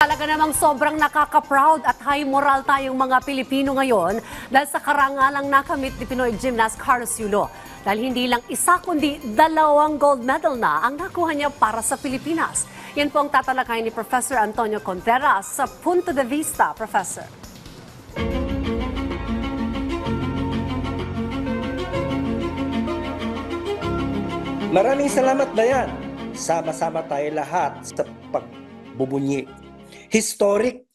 Talaga namang sobrang nakaka-proud at high moral tayong mga Pilipino ngayon dahil sa karangalang nakamit ni Pinoy gymnast Carlos Yulo. Dahil hindi lang isa kundi 2 gold medal na ang nakuha niya para sa Pilipinas. Yan po ang tatalakay ni Professor Antonio Contreras sa Punto de Vista, Professor. Maraming salamat, Dayan. Sama-sama tayo lahat sa pagbubunyi. Historic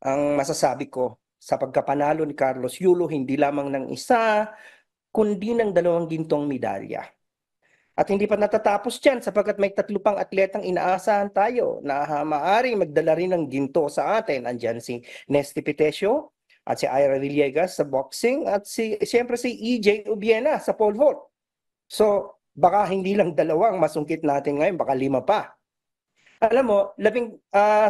ang masasabi ko sa pagkapanalo ni Carlos Yulo, hindi lamang ng isa, kundi ng 2 gintong medalya. At hindi pa natatapos dyan sapagkat may 3 pang atletang inaasahan tayo na maaaring magdala rin ng ginto sa atin. Andyan si Nesty Pitesio at si Ira Villegas sa boxing at siyempre si EJ Ubiena sa pole vault. So, baka hindi lang 2 ang masungkit natin ngayon, baka 5 pa. Alam mo,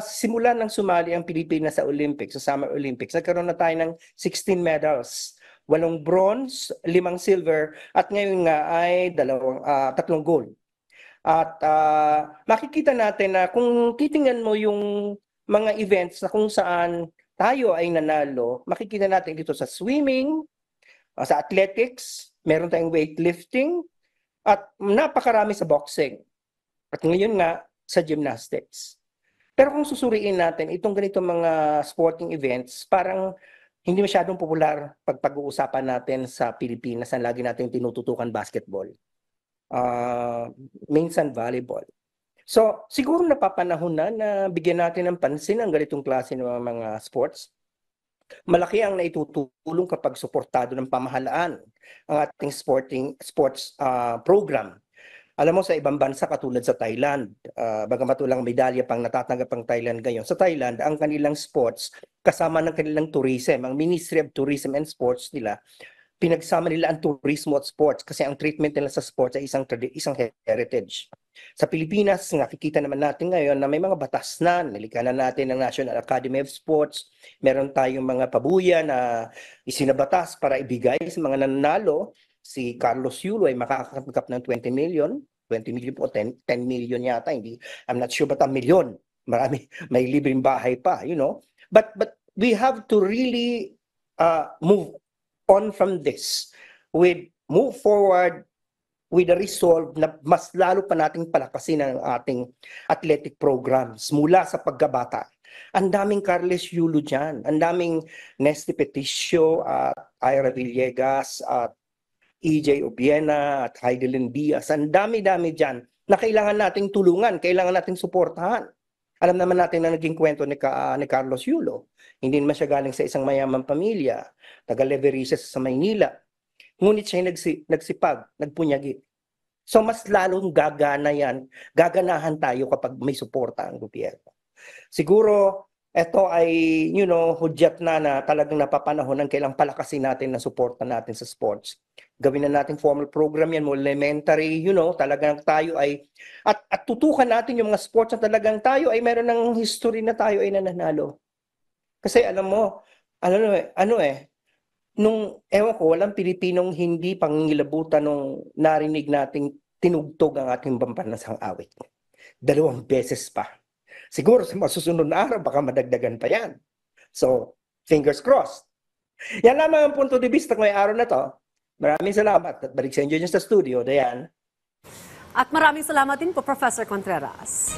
simula nang sumali ang Pilipinas sa Olympics, sa Summer Olympics, nagkaroon na tayo ng 16 medals. 8 bronze, 5 silver, at ngayon nga ay 3 gold. At makikita natin na kung titingnan mo yung mga events na kung saan tayo ay nanalo, makikita natin dito sa swimming, sa athletics, meron tayong weightlifting, at napakarami sa boxing. At ngayon nga, sa gymnastics. Pero kung susuriin natin, itong ganitong mga sporting events, parang hindi masyadong popular pag-uusapan natin sa Pilipinas na lagi natin tinututukan basketball. Minsan volleyball. So, siguro napapanahon na bigyan natin ng pansin ang ganitong klase ng mga sports. Malaki ang naitutulong kapag suportado ng pamahalaan ang ating sports program. Alam mo, sa ibang bansa katulad sa Thailand, bagamat walang medalya pang natatanggap ang Thailand ngayon, sa Thailand, ang kanilang sports, kasama ng kanilang tourism, ang Ministry of Tourism and Sports nila, pinagsama nila ang turismo at sports kasi ang treatment nila sa sports ay isang heritage. Sa Pilipinas, nakikita naman natin ngayon na may mga batas na, nilika na natin ng National Academy of Sports, meron tayong mga pabuya na isinabatas para ibigay sa mga nanalo. Si Carlos Yulo ay makakatanggap ng 20 million po, 10 million yata, hindi, I'm not sure but 1 million. Marami, may libreng bahay pa, you know. But we have to really move on from this, move forward with a resolve na mas lalo pa nating palakasin ang ating athletic programs mula sa pagkabata. Ang daming Carlos Yulo dyan, ang daming Nesty Pitesio at Ira Villegas at EJ Ubiena at Heidelin Diaz. Ang dami-dami dyan na kailangan nating tulungan, kailangan nating suportahan. Alam naman natin na naging kwento ni Carlos Yulo. Hindi naman siya galing sa isang mayamang pamilya, taga-Leverices sa Maynila. Ngunit siya nagsipag, nagpunyagi. So mas lalong gaganahan tayo kapag may suporta ang gobyerno. Siguro, ito ay, hudyat na talagang napapanahon ng kailang palakasin natin na suporta natin sa sports. Gawin na natin formal program yan, elementary, talagang tayo ay, at tutukan natin yung mga sports na talagang tayo ay meron ng history na tayo ay nananalo. Kasi alam mo, ewan ko, walang Pilipinong hindi pangingilabutan nung narinig nating tinugtog ang ating pambansang awit. 2 beses pa. Siguro sa masusunod na araw, baka madagdagan pa yan. So, fingers crossed. Yan lamang ang punto de vista ngayong araw na to. Maraming salamat at balik sa inyo sa studio, Dayan. At maraming salamat din po, Professor Contreras.